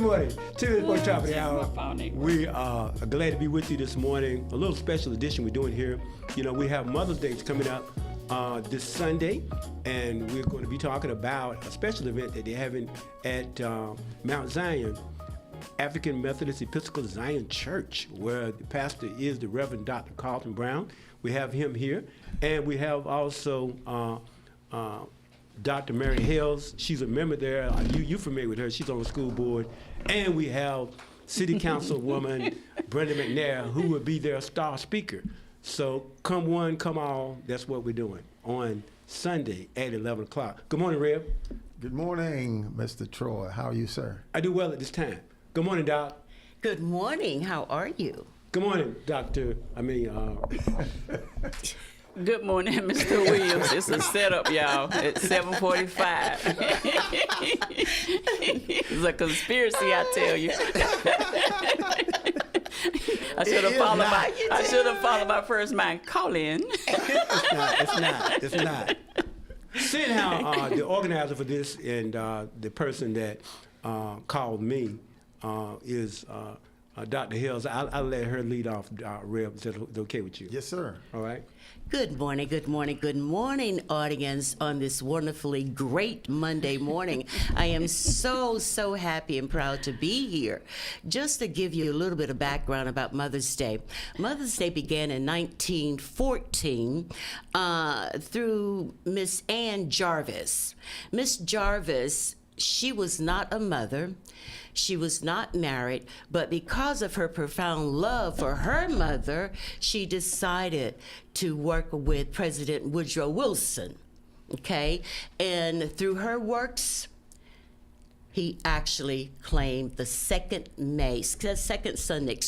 morning. To the top of the hour. We are glad to be with you this morning. A little special edition we're doing here. You know, we have Mother's Day coming up this Sunday, and we're going to be talking about a special event that they're having at Mount Zion, African Methodist Episcopal Zion Church, where the pastor is the Reverend Dr. Carlton Brown. We have him here, and we have also Dr. Mary Hales. She's a member there. You're familiar with her. She's on the school board. And we have City Councilwoman Brenda McNair, who will be their star speaker. So come one, come all. That's what we're doing on Sunday at 11 o'clock. Good morning, Rev. Good morning, Mr. Troy. How are you, sir? I do well at this time. Good morning, Doc. Good morning. How are you? Good morning, Doctor. Good morning, Mr. Williams. It's a setup, y'all, at 7:45. It's a conspiracy, I tell you. I should have followed my first mind. Call in. It's not. Seeing how the organizer for this and the person that called me is Dr. Hills, I'll let her lead off, Rev. Is that okay with you? Yes, sir. All right. Good morning, good morning, good morning, audience, on this wonderfully great Monday morning. I am so happy and proud to be here. Just to give you a little bit of background about Mother's Day. Mother's Day began in 1914 through Miss Ann Jarvis. Miss Jarvis, she was not a mother. She was not married, but because of her profound love for her mother, she decided to work with President Woodrow Wilson, okay? And through her works, he actually claimed the second Sunday,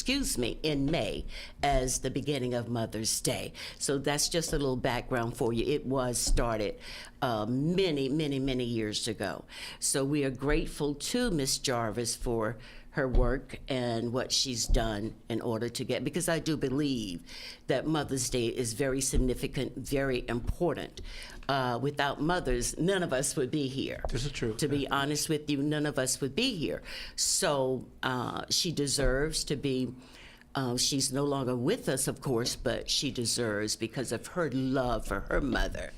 in May as the beginning of Mother's Day. So that's just a little background for you. It was started many years ago. So we are grateful to Miss Jarvis for her work and what she's done in order to get, because I do believe that Mother's Day is very significant, very important. Without mothers, none of us would be here. This is true. To be honest with you, none of us would be here. So she deserves to be, she's no longer with us, of course, but she deserves, because of her love for her mother,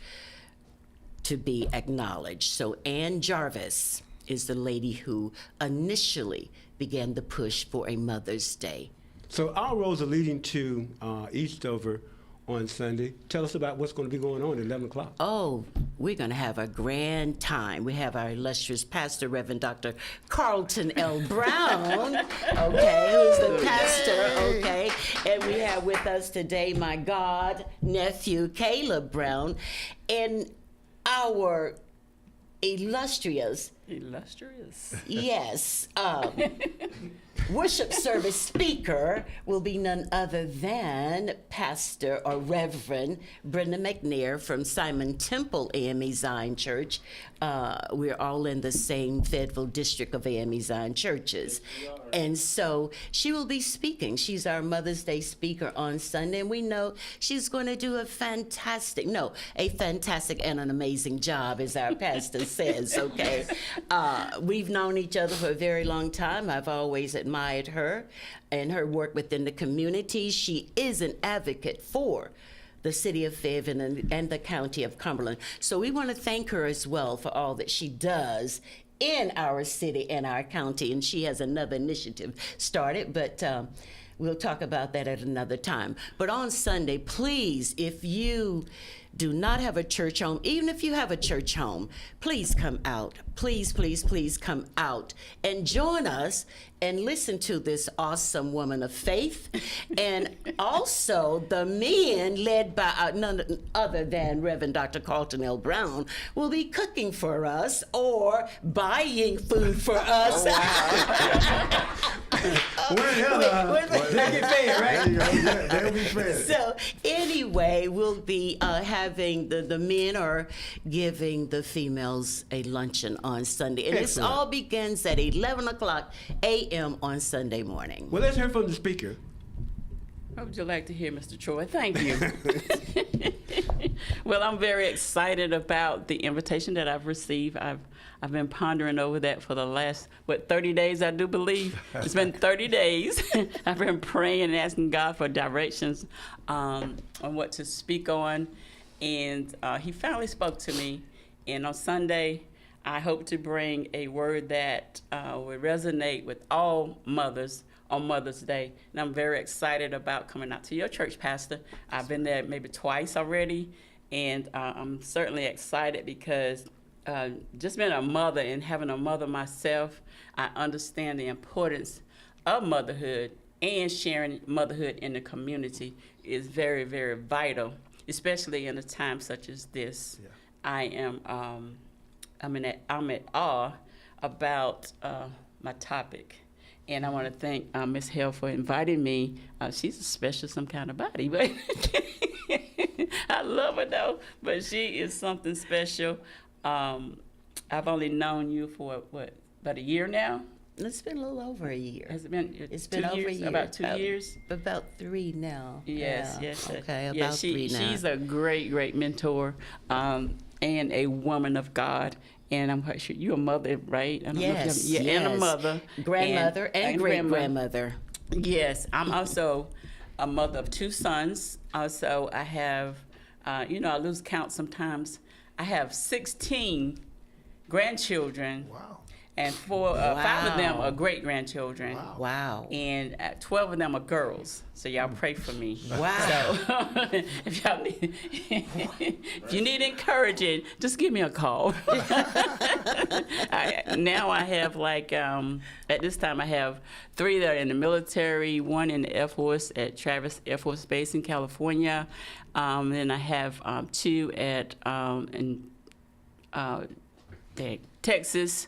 to be acknowledged. So Ann Jarvis is the lady who initially began the push for a Mother's Day. So our roads are leading to Eastover on Sunday. Tell us about what's going to be going on at 11 o'clock. Oh, we're going to have a grand time. We have our illustrious pastor, Reverend Dr. Carlton L. Brown, okay, who's the pastor, okay? And we have with us today my god nephew, Caleb Brown, and our illustrious, yes, worship service speaker will be none other than Pastor or Reverend Brenda McNair from Simon Temple AME Zion Church. We're all in the same Fayetteville district of AME Zion churches. And so she will be speaking. She's our Mother's Day speaker on Sunday, and we know she's going to do a fantastic and an amazing job, as our pastor says, okay? We've known each other for a very long time. I've always admired her and her work within the community. She is an advocate for the city of Fayetteville and the county of Cumberland. So we want to thank her as well for all that she does in our city and our county. And she has another initiative started, but we'll talk about that at another time. But on Sunday, please, if you do not have a church home, even if you have a church home, please come out. Please come out and join us and listen to this awesome woman of faith. And also the men, led by none other than Reverend Dr. Carlton L. Brown, will be cooking for us or buying food for us. They'll get paid, right? They'll be fed. So anyway, we'll be having the men are giving the females a luncheon on Sunday. And this all begins at 11 o'clock a.m. on Sunday morning. Well, let's hear from the speaker. What would you like to hear, Mr. Troy? Thank you. Well, I'm very excited about the invitation that I've received. I've been pondering over that for the last, 30 days, I do believe. It's been 30 days. I've been praying and asking God for directions on what to speak on. And he finally spoke to me. And on Sunday, I hope to bring a word that will resonate with all mothers on Mother's Day. And I'm very excited about coming out to your church, Pastor. I've been there maybe twice already. And I'm certainly excited because just being a mother and having a mother myself, I understand the importance of motherhood, and sharing motherhood in the community is very, very vital, especially in a time such as this. Yeah. I'm at awe about my topic. And I want to thank Ms. Hale for inviting me. She's a special some kind of body, but I love her though. But she is something special. I've only known you for about a year now? It's been a little over a year. Has it been? It's been over a year. About 2 years? About 3 now. Yes, Yeah. yes. Okay, yeah, about 3 now. She's a great, great mentor and a woman of God. And I'm quite sure you're a mother, right? I don't know if Yes, you're, yes. and a mother. Grandmother and great-grandmother. Yes, I'm also a mother of 2 sons. Also, I have, I lose count sometimes. I have 16 grandchildren. Wow. And 5 of them are great-grandchildren. Wow. And 12 of them are girls. So y'all pray for me. Wow. So if you need encouraging, just give me a call. Now I have at this time I have 3 that are in the military, 1 in the Air Force at Travis Air Force Base in California. Then I have 2 at Texas.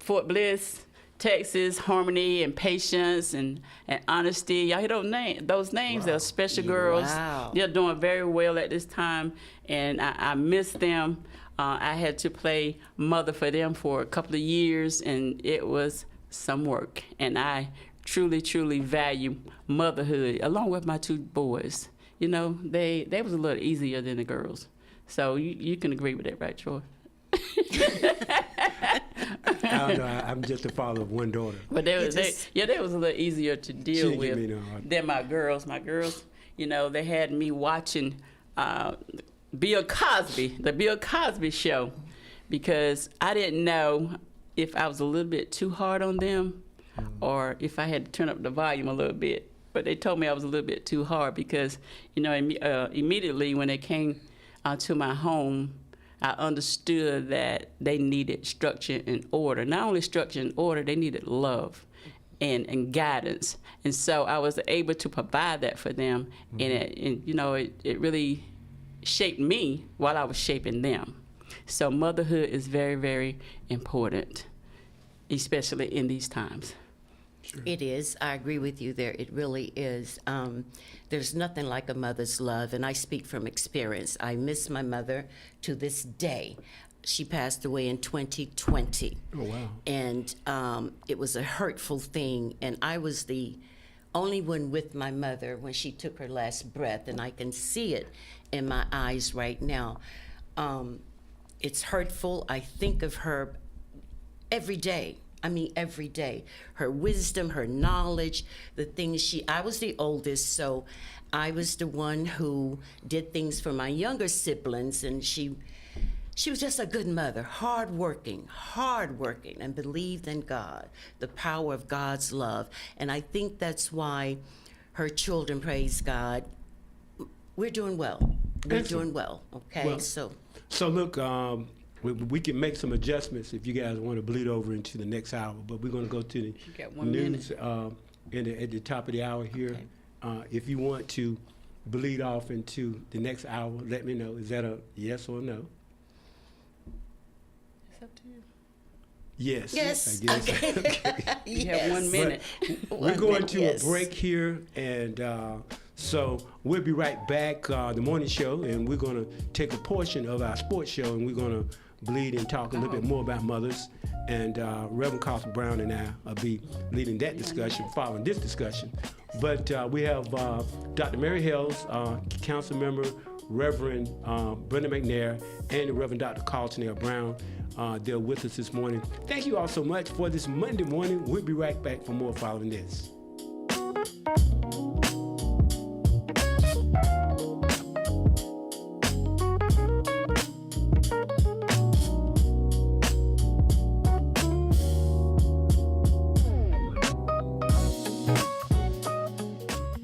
Fort Bliss, Texas, Harmony and Patience and Honesty. Y'all hear those names? Wow. They're special girls. Wow. They're doing very well at this time, and I miss them. I had to play mother for them for a couple of years, and it was some work. And I truly, truly value motherhood, along with my 2 boys. They was a little easier than the girls. So you can agree with that, right, Troy? I don't know. I'm just a father of 1 daughter. But they was a little easier to deal She give me with no hard- than my girls. My girls, they had me watching Bill Cosby, the Bill Cosby show, because I didn't know if I was a little bit too hard on them or if I had to turn up the volume a little bit. But they told me I was a little bit too hard because, immediately when they came to my home, I understood that they needed structure and order. Not only structure and order, they needed love and guidance. And so I was able to provide that for them. Mm-hmm. And it really shaped me while I was shaping them. So motherhood is very, very important, especially in these times. Sure. It is. I agree with you there. It really is. There's nothing like a mother's love, and I speak from experience. I miss my mother to this day. She passed away in 2020. Oh, wow. And it was a hurtful thing, and I was the only one with my mother when she took her last breath, and I can see it in my eyes right now. It's hurtful. I think of her every day. I mean, every day. Her wisdom, her knowledge, the things I was the oldest, so I was the one who did things for my younger siblings, and she was just a good mother, hardworking, and believed in God, the power of God's love. And I think that's why her children, praise God, we're doing well. We're doing well, okay? Well, So look, we can make some adjustments if you guys want to bleed over into the next hour, but we're going to go to the got 1 news at the top of the hour here. Okay. If you want to bleed off into the next hour, let me know. Is that a yes or no? It's up to you. Yes. Yes. I guess. Okay. Okay. You have 1 minute. We're going to Yes. a break here, and so we'll be right back, the morning show, and we're going to take a portion of our sports show, and we're going to bleed and talk a little bit more about mothers. And Reverend Carlton Brown and I will be leading that discussion, following this discussion. But we have Dr. Mary Hills, council member, Reverend Brenda McNair, and the Reverend Dr. Carlton L. Brown. They're with us this morning. Thank you all so much for this Monday morning. We'll be right back for more following this.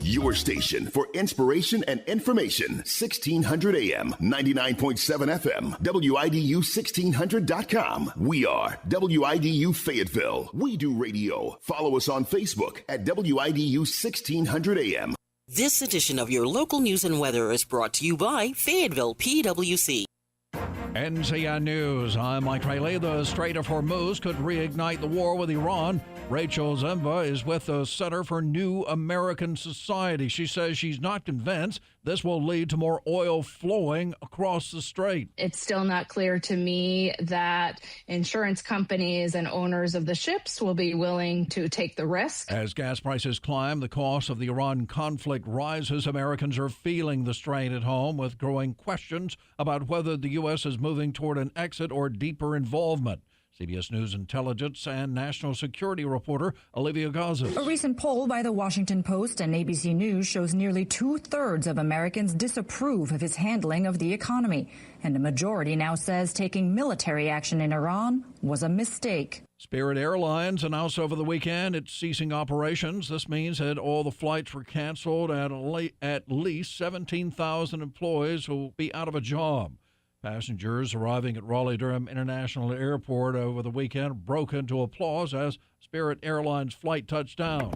Your station for inspiration and information. 1600 AM, 99.7 FM, WIDU1600.com. We are WIDU Fayetteville. We do radio. Follow us on Facebook at WIDU1600 AM. This edition of your local news and weather is brought to you by Fayetteville PWC. NCN News. I'm Mike Riley. The Strait of Hormuz could reignite the war with Iran. Rachel Zimba is with the Center for New American Society. She says she's not convinced this will lead to more oil flowing across the strait. It's still not clear to me that insurance companies and owners of the ships will be willing to take the risk. As gas prices climb, the cost of the Iran conflict rises. Americans are feeling the strain at home with growing questions about whether the U.S. is moving toward an exit or deeper involvement. CBS News intelligence and national security reporter Olivia Gazas. A recent poll by the Washington Post and ABC News shows nearly 2/3 of Americans disapprove of his handling of the economy. And a majority now says taking military action in Iran was a mistake. Spirit Airlines announced over the weekend it's ceasing operations. This means that all the flights were canceled and at least 17,000 employees will be out of a job. Passengers arriving at Raleigh-Durham International Airport over the weekend broke into applause as Spirit Airlines flight touched down.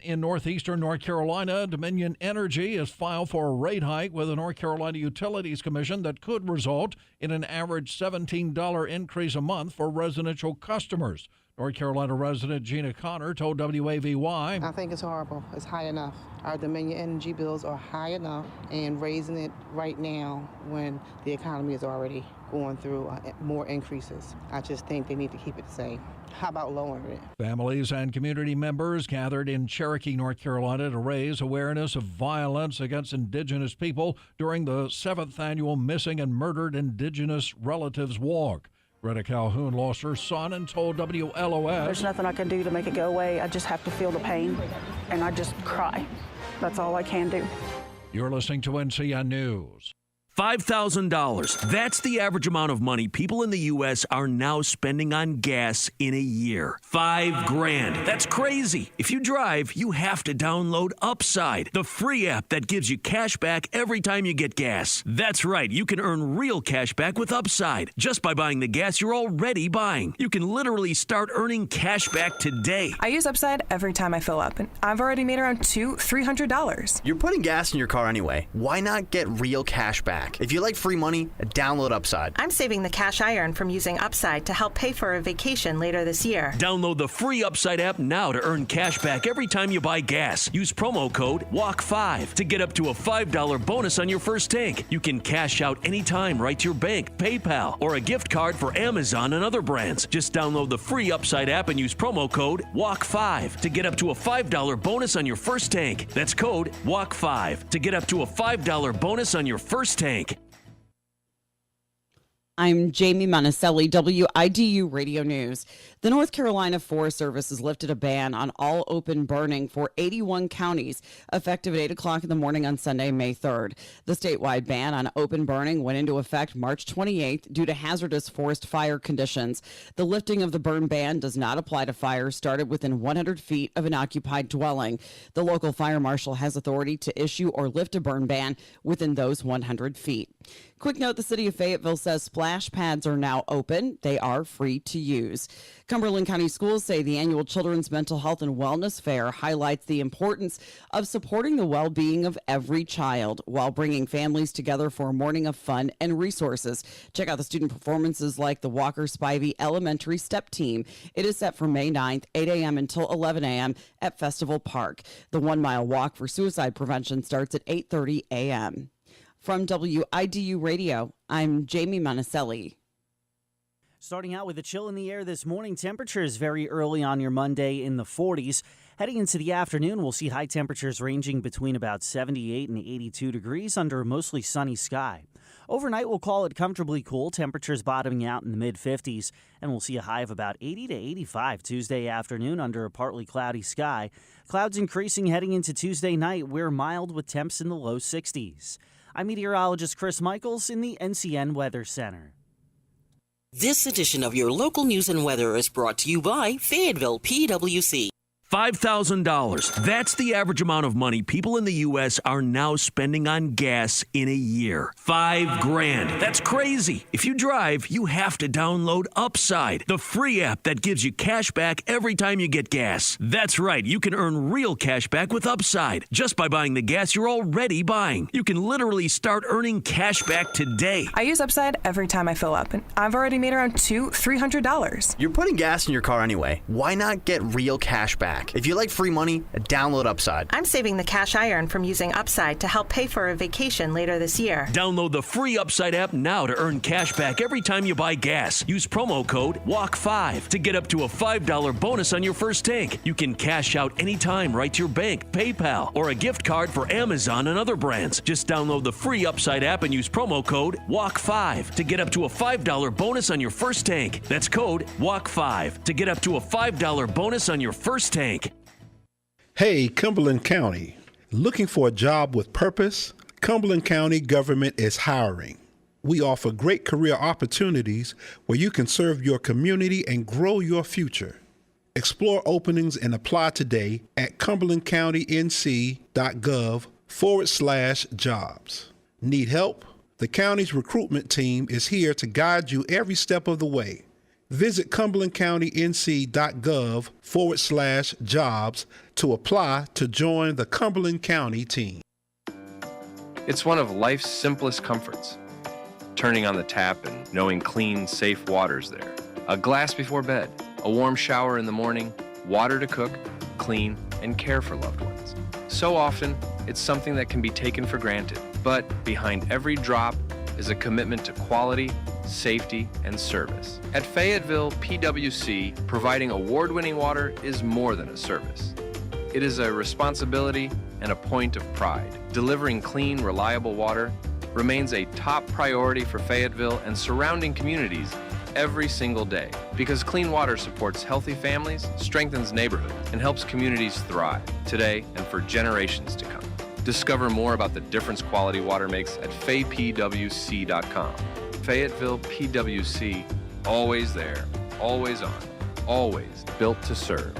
In northeastern North Carolina, Dominion Energy has filed for a rate hike with the North Carolina Utilities Commission that could result in an average $17 increase a month for residential customers. North Carolina resident Gina Connor told WAVY. I think it's horrible. It's high enough. Our Dominion energy bills are high enough, and raising it right now when the economy is already going through more increases. I just think they need to keep it the same. How about lowering it? Families and community members gathered in Cherokee, North Carolina to raise awareness of violence against Indigenous people during the 7th annual Missing and Murdered Indigenous Relatives Walk. Greta Calhoun lost her son and told WLOS. There's nothing I can do to make it go away. I just have to feel the pain, and I just cry. That's all I can do. You're listening to NCN News. $5,000. That's the average amount of money people in the U.S. are now spending on gas in a year. $5,000. That's crazy. If you drive, you have to download Upside, the free app that gives you cash back every time you get gas. That's right. You can earn real cash back with Upside just by buying the gas you're already buying. You can literally start earning cash back today. I use Upside every time I fill up, and I've already made around $200-300. You're putting gas in your car anyway. Why not get real cash back? If you like free money, download Upside. I'm saving the cash I earn from using Upside to help pay for a vacation later this year. Download the free Upside app now to earn cash back every time you buy gas. Use promo code WALK5 to get up to a $5 bonus on your first tank. You can cash out anytime right to your bank, PayPal, or a gift card for Amazon and other brands. Just download the free Upside app and use promo code WALK5 to get up to a $5 bonus on your first tank. That's code WALK5 to get up to a $5 bonus on your first tank. I'm Jamie Monticelli, WIDU Radio News. The North Carolina Forest Service has lifted a ban on all open burning for 81 counties, effective at 8 o'clock in the morning on Sunday, May 3rd. The statewide ban on open burning went into effect March 28th due to hazardous forest fire conditions. The lifting of the burn ban does not apply to fires started within 100 feet of an occupied dwelling. The local fire marshal has authority to issue or lift a burn ban within those 100 feet. Quick note, the city of Fayetteville says splash pads are now open. They are free to use. Cumberland County Schools say the annual Children's Mental Health and Wellness Fair highlights the importance of supporting the well-being of every child while bringing families together for a morning of fun and resources. Check out the student performances like the Walker-Spivey Elementary Step Team. It is set for May 9th, 8 a.m. until 11 a.m. at Festival Park. The 1 mile walk for suicide prevention starts at 8:30 a.m. From WIDU Radio, I'm Jamie Monticelli. Starting out with a chill in the air this morning, temperatures very early on your Monday in the 40s. Heading into the afternoon, we'll see high temperatures ranging between about 78 and 82 degrees under a mostly sunny sky. Overnight, we'll call it comfortably cool, temperatures bottoming out in the mid-50s, and we'll see a high of about 80 to 85 Tuesday afternoon under a partly cloudy sky. Clouds increasing heading into Tuesday night. We're mild with temps in the low 60s. I'm meteorologist Chris Michaels in the NCN Weather Center. This edition of your local news and weather is brought to you by Fayetteville PWC. $5,000. That's the average amount of money people in the U.S. are now spending on gas in a year. $5,000. That's crazy. If you drive, you have to download Upside, the free app that gives you cash back every time you get gas. That's right. You can earn real cash back with Upside just by buying the gas you're already buying. You can literally start earning cash back today. I use Upside every time I fill up, and I've already made around $300. You're putting gas in your car anyway. Why not get real cash back? If you like free money, download Upside. I'm saving the cash I earn from using Upside to help pay for a vacation later this year. Download the free Upside app now to earn cash back every time you buy gas. Use promo code WALK5 to get up to a $5 bonus on your first tank. You can cash out anytime right to your bank, PayPal, or a gift card for Amazon and other brands. Just download the free Upside app and use promo code WALK5 to get up to a $5 bonus on your first tank. That's code WALK5 to get up to a $5 bonus on your first tank. Hey, Cumberland County. Looking for a job with purpose? Cumberland County government is hiring. We offer great career opportunities where you can serve your community and grow your future. Explore openings and apply today at cumberlandcountync.gov/jobs. Need help? The county's recruitment team is here to guide you every step of the way. Visit cumberlandcountync.gov/jobs to apply to join the Cumberland County team. It's one of life's simplest comforts. Turning on the tap and knowing clean, safe water's there. A glass before bed, a warm shower in the morning, water to cook, clean, and care for loved ones. So often, it's something that can be taken for granted. But behind every drop is a commitment to quality, safety, and service. At Fayetteville PWC, providing award-winning water is more than a service. It is a responsibility and a point of pride. Delivering clean, reliable water remains a top priority for Fayetteville and surrounding communities every single day, because clean water supports healthy families, strengthens neighborhoods, and helps communities thrive today and for generations to come. Discover more about the difference quality water makes at faypwc.com. Fayetteville PWC, always there, always on, always built to serve.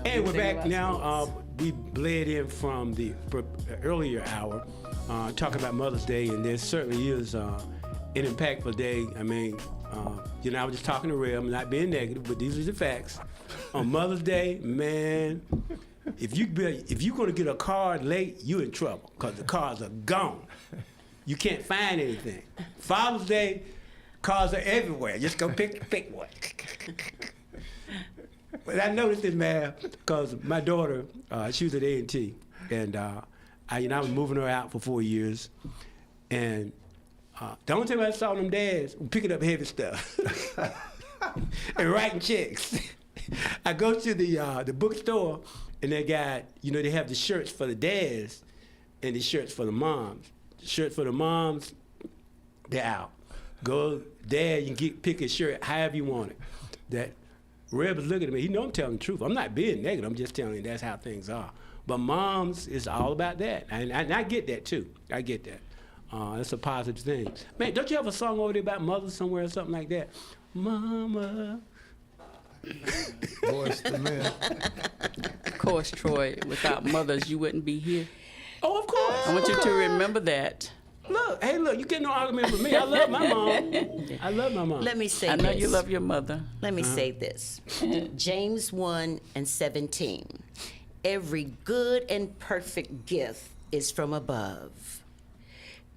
And we're back now. We bled in from the earlier hour, talking about Mother's Day, and there certainly is an impactful day. I mean, I was just talking to Ray. I'm not being negative, but these are the facts. On Mother's Day, man, if you're going to get a card late, you're in trouble because the cards are gone. You can't find anything. Father's Day, cards are everywhere. Just go pick one. But I noticed this, man, because my daughter, she was at A&T, and I was moving her out for 4 years, and the only time I saw them dads was picking up heavy stuff and writing checks. I go to the bookstore, and they got, they have the shirts for the dads and the shirts for the moms. The shirts for the moms, they're out. Go, dad, you can pick a shirt however you want it. That Reb is looking at me. He know I'm telling the truth. I'm not being negative. I'm just telling you that's how things are. But moms is all about that. And I get that, too. I get that. That's a positive thing. Man, don't you have a song over there about mothers somewhere or something like that? Mama. Voice to men. Of course, Troy, without mothers, you wouldn't be here. Oh, of course. I want you to remember that. Look, hey, look, you get no argument with me. I love my mom. I love my mom. Let me say I know this. you love your mother. Let me say this. James 1:17. Every good and perfect gift is from above,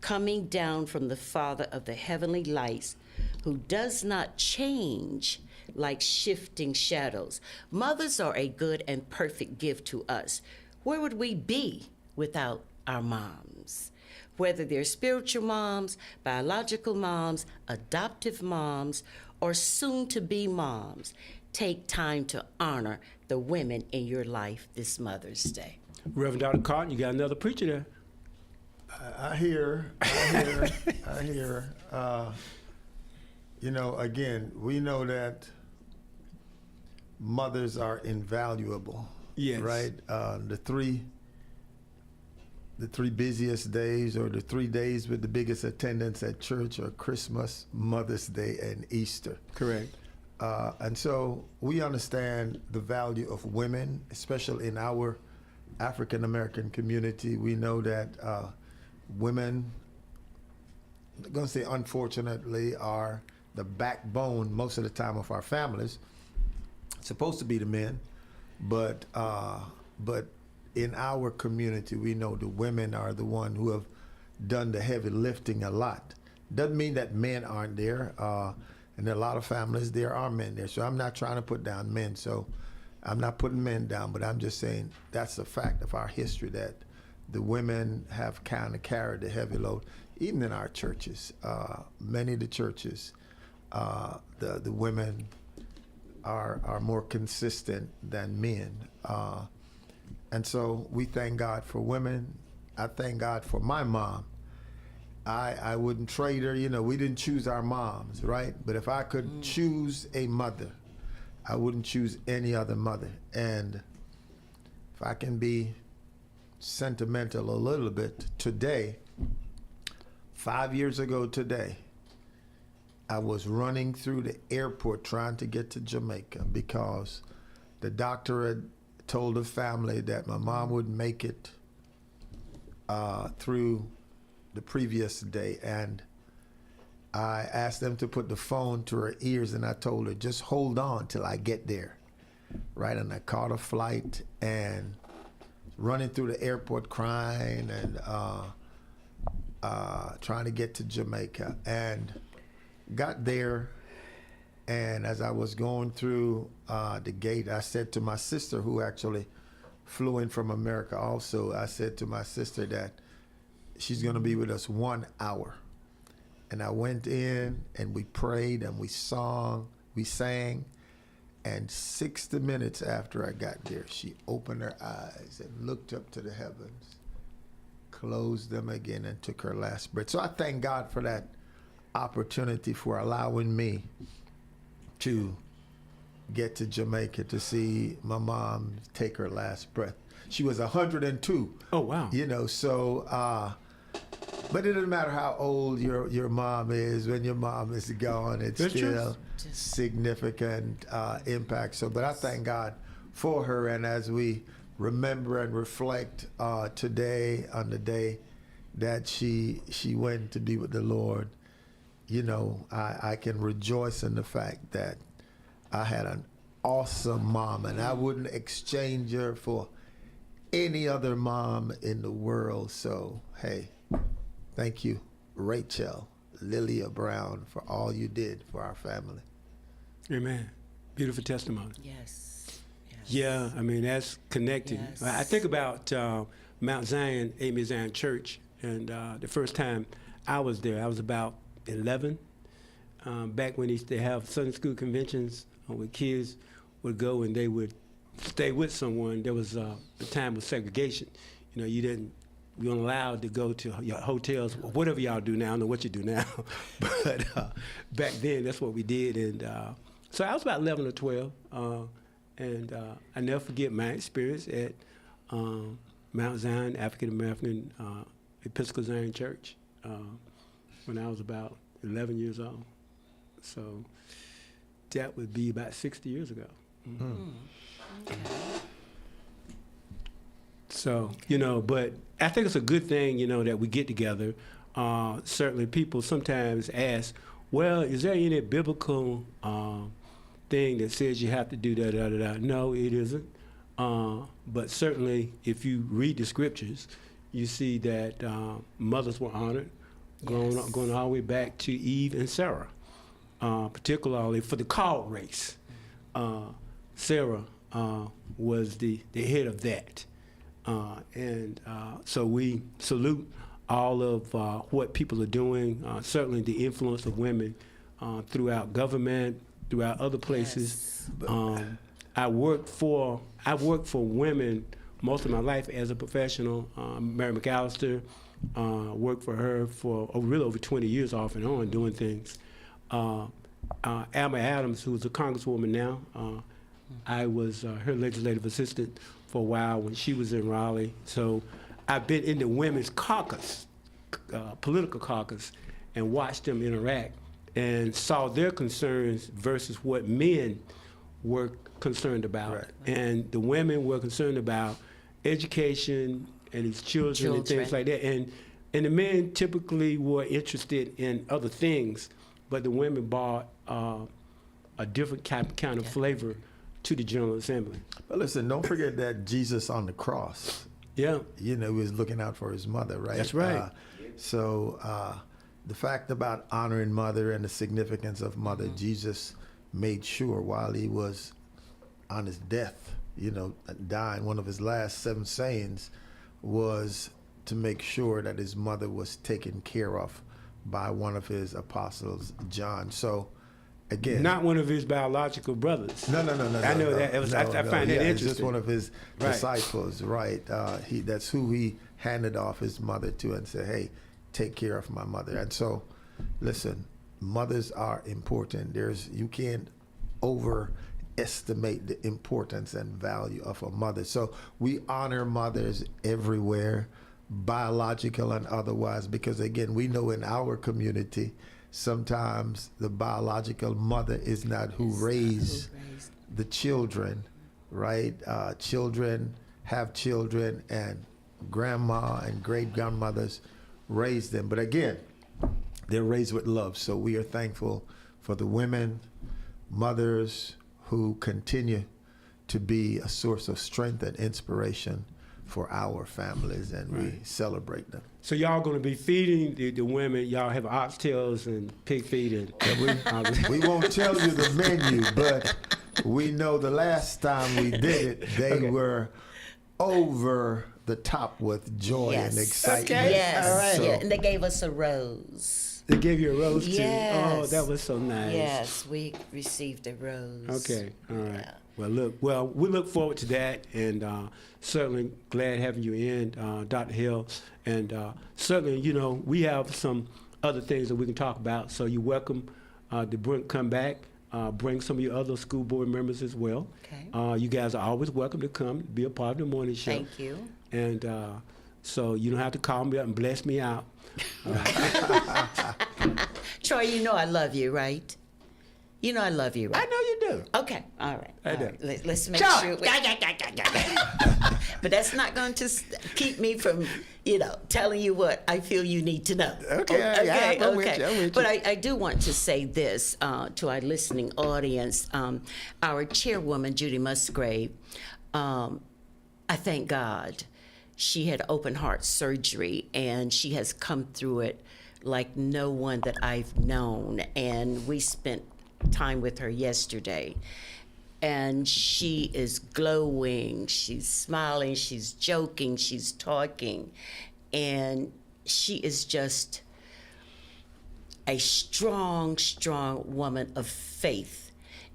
coming down from the Father of the heavenly lights, who does not change like shifting shadows. Mothers are a good and perfect gift to us. Where would we be without our moms? Whether they're spiritual moms, biological moms, adoptive moms, or soon-to-be moms, take time to honor the women in your life this Mother's Day. Reverend Dr. Carlton, you got another preacher there. I hear. You know, again, we know that mothers are invaluable. Yes. Right? The three busiest days, or the 3 days with the biggest attendance at church, are Christmas, Mother's Day, and Easter. Correct. And so we understand the value of women, especially in our African American community. We know that women, I'm going to say unfortunately, are the backbone most of the time of our families. It's supposed to be the men, but in our community, we know the women are the one who have done the heavy lifting a lot. Doesn't mean that men aren't there. And in a lot of families, there are men there. So I'm not trying to put down men. So I'm not putting men down, but I'm just saying that's a fact of our history, that the women have kind of carried the heavy load, even in our churches. Many of the churches, the women are more consistent than men. And so we thank God for women. I thank God for my mom. I wouldn't trade her. You know, we didn't choose our moms, right? But if I could choose a mother, I wouldn't choose any other mother. And if I can be sentimental a little bit, today, 5 years ago today, I was running through the airport trying to get to Jamaica because the doctor had told the family that my mom wouldn't make it through the previous day, and I asked them to put the phone to her ears, and I told her, just hold on till I get there, right? And I caught a flight and running through the airport crying and trying to get to Jamaica, and got there. And as I was going through the gate, I said to my sister, who actually flew in from America also, I said to my sister that she's going to be with us 1 hour. And I went in and we prayed and we sang. And 60 minutes after I got there, she opened her eyes and looked up to the heavens, closed them again, and took her last breath. So I thank God for that opportunity, for allowing me to get to Jamaica to see my mom take her last breath. She was 102. Oh, wow. You know, so, but it doesn't matter how old your mom is. When your mom is gone, it's That's still true. significant impact. So, but I thank God for her. And as we remember and reflect today on the day that she went to be with the Lord, you know, I can rejoice in the fact that I had an awesome mom, and I wouldn't exchange her for any other mom in the world. So, hey, thank you, Rachel, Lilia Brown, for all you did for our family. Amen. Beautiful testimony. Yes. Yeah, I mean, that's connected. Yes. I think about Mount Zion, Amy Zion Church, and the first time I was there, I was about 11. Back when they used to have Sunday school conventions where kids would go and they would stay with someone. There was the time of segregation. You know, you weren't allowed to go to your hotels, or whatever y'all do now. I don't know what you do now, but back then that's what we did. And so I was about 11 or 12, and I never forget my experience at Mount Zion African American Episcopal Zion Church. when I was about 11 years old. So that would be about 60 years ago. Okay. So, you know, but I think it's a good thing, you know, that we get together. Certainly people sometimes ask, well, is there any biblical thing that says you have to do da-da-da-da? No, it isn't. But certainly if you read the scriptures, you see that mothers were honored, going all the way back to Eve and Sarah, particularly for the call race. Sarah was the head of that. So we salute all of what people are doing, certainly the influence of women throughout government, throughout other places. I worked for women most of my life as a professional. Mary McAllister, worked for her for really over 20 years off and on doing things. Alma Adams, who's a congresswoman now, I was her legislative assistant for a while when she was in Raleigh. So I've been in the women's caucus, political caucus, and watched them interact and saw their concerns versus what men were concerned about. Right. And the women were concerned about education and his children and things like that. And the men typically were interested in other things, but the women brought a different kind of flavor to the General Assembly. But listen, don't forget that Jesus on the cross, you know, was looking out for his mother, right? That's right. So the fact about honoring mother and the significance of mother, Jesus made sure while he was on his death, you know, dying, one of his last 7 sayings was to make sure that his mother was taken care of by one of his apostles, John. So again, not one of his biological brothers. No. I know that. I find that interesting. It's just one of his disciples, right? That's who he handed off his mother to and said, hey, take care of my mother. And so, listen, mothers are important. You can't overestimate the importance and value of a mother. So we honor mothers everywhere, biological and otherwise, because again, we know in our community, sometimes the biological mother is not who raised the children, right? Children have children, and grandma and great-grandmothers raise them. But again, they're raised with love. So we are thankful for the women, mothers who continue to be a source of strength and inspiration for our families, and we celebrate them. So y'all going to be feeding the women. Y'all have oxtails and pig feet and we won't tell you the menu, but we know the last time we did it, they were over the top with joy and excitement. Okay. Yes. All right. Yeah, and they gave us a rose. They gave you a rose yes. too? Oh, that was so nice. Yes, we received a rose. Okay, all right. Yeah. Well, we look forward to that, and certainly glad having you in, Dr. Hill. And certainly, you know, we have some other things that we can talk about, so you're welcome to come back, bring some of your other school board members as well. Okay. You guys are always welcome to come, be a part of the morning show. Thank you. And so you don't have to call me up and bless me out. Troy, you know I love you, right? You know I love you, right? I know you do. Okay, all right. I do. Right. Let's make sure. But that's not going to keep me from, you know, telling you what I feel you need to know. Okay. I'm with you. But I do want to say this to our listening audience. Our chairwoman, Judy Musgrave, I thank God. She had open heart surgery, and she has come through it like no one that I've known. And we spent time with her yesterday, and she is glowing, she's smiling, she's joking, she's talking, and she is just a strong woman of faith.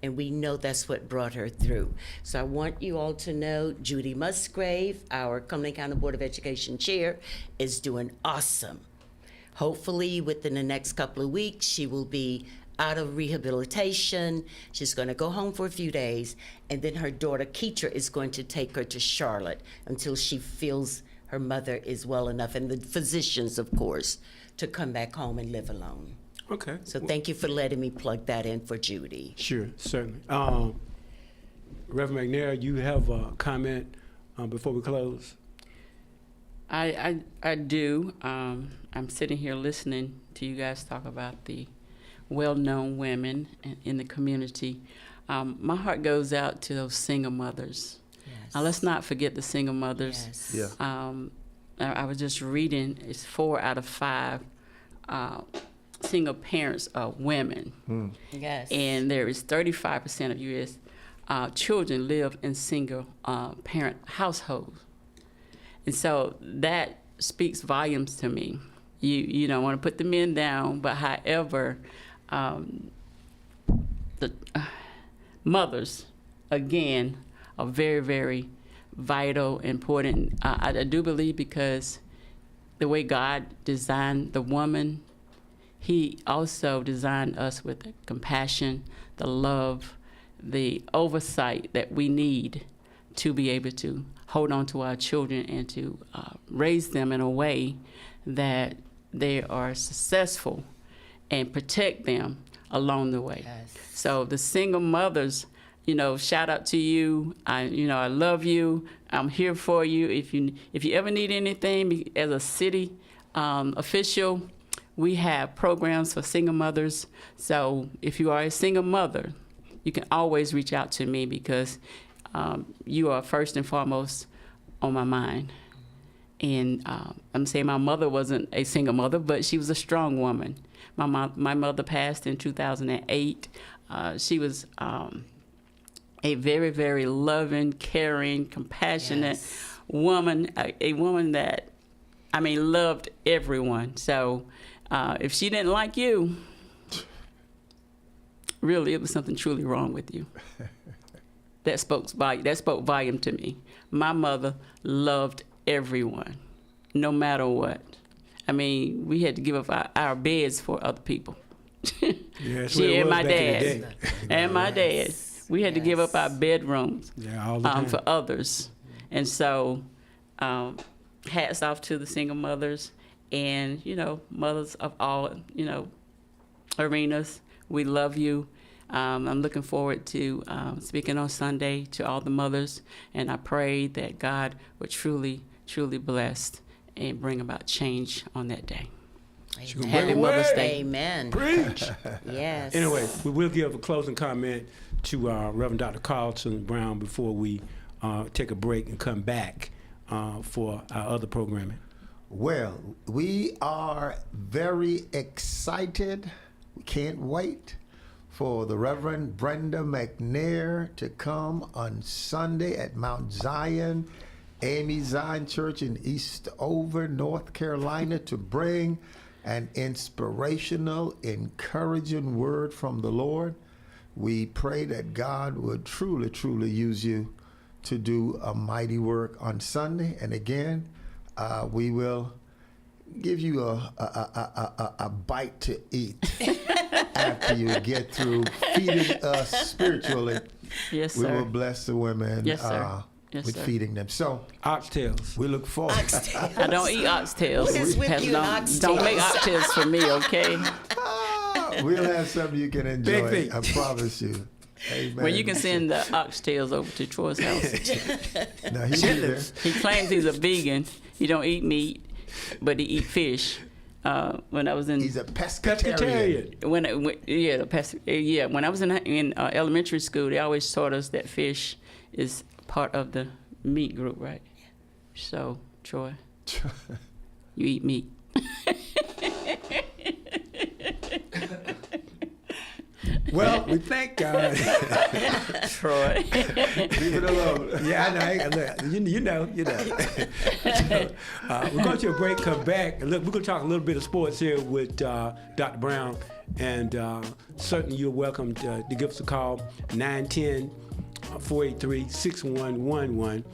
And we know that's what brought her through. So I want you all to know Judy Musgrave, our Cumberland County Board of Education chair, is doing awesome. Hopefully within the next couple of weeks, she will be out of rehabilitation. She's going to go home for a few days, and then her daughter Keetra is going to take her to Charlotte until she feels her mother is well enough, and the physicians, of course, to come back home and live alone. Okay. So thank you for letting me plug that in for Judy. Sure, certainly. Reverend McNair, you have a comment before we close? I do. I'm sitting here listening to you guys talk about the well-known women in the community. My heart goes out to those single mothers. Yes. Let's not forget the single mothers. Yes. Yeah. I was just reading, it's 4 out of 5 single parents are women. Yes. And there is 35% of U.S. Children live in single parent households. And so that speaks volumes to me. You don't want to put the men down, but however, the mothers, again, are very, very vital, important. I do believe because the way God designed the woman, He also designed us with the compassion, the love, the oversight that we need to be able to hold on to our children and to raise them in a way that they are successful and protect them along the way. Yes. So the single mothers, shout out to you. I love you. I'm here for you. If you ever need anything as a city official, we have programs for single mothers. So if you are a single mother, you can always reach out to me because you are first and foremost on my mind. And I'm saying my mother wasn't a single mother, but she was a strong woman. My mother passed in 2008. She was a very, very loving, caring, compassionate woman, a woman that, loved everyone. So if she didn't like you, really, it was something truly wrong with you. That spoke volume to me. My mother loved everyone, no matter what. We had to give up our beds for other people. Yes, she and my dad. And my dad. We had to give up our bedrooms all the time. For others. And so, hats off to the single mothers and, mothers of all, arenas. We love you. I'm looking forward to speaking on Sunday to all the mothers, and I pray that God would truly, truly bless and bring about change on that day. Happy Mother's Day. Amen. Preach. Yes. Anyway, we will give a closing comment to Reverend Dr. Carlton Brown before we take a break and come back for our other programming. Well, we are very excited. We can't wait for the Reverend Brenda McNair to come on Sunday at Mount Zion, Amy Zion Church in Eastover, North Carolina, to bring an inspirational, encouraging word from the Lord. We pray that God would truly, truly use you to do a mighty work on Sunday. And again, we will give you a bite to eat after you get through feeding us spiritually. Yes, we sir. will bless the women with feeding them. So, oxtails. We look forward. I don't eat oxtails. What is with you and oxtails? Don't make oxtails for me, okay? We'll have something you can enjoy. I promise you. Amen. Well, you can send the oxtails over to Troy's house. Now, he claims he's a vegan. He don't eat meat, but he eat fish. When I was in, he's a pescatarian. When I was in elementary school, they always taught us that fish is part of the meat group, right? So, Troy, you eat meat. Well, we thank God. Troy. Leave it alone. Yeah, I know. You know. So, we're going to a break, come back. Look, we're going to talk a little bit of sports here with Dr. Brown. And certainly you're welcome to give us a call, 910-483-6111.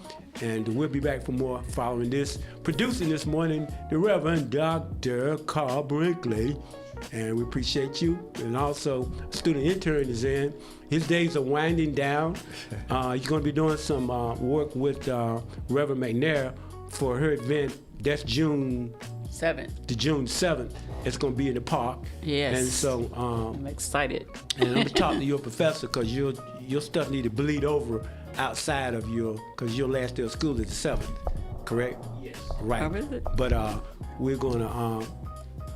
And we'll be back for more following this. Producing this morning, the Reverend Dr. Carl Brinkley. And we appreciate you. And also, student intern is in. His days are winding down. He's going to be doing some work with Reverend McNair for her event. That's June 7th. To June 7th. It's going to be in the park. Yes. And so I'm excited. And I'm going to talk to your professor because your stuff need to bleed over outside of because your last day of school is the 7th, correct? Yes. Right. How is it? But we're going to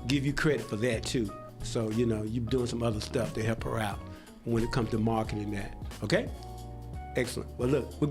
give you credit for that too. So, you're doing some other stuff to help her out when it comes to marketing that. Okay? Excellent. Well, look, we're going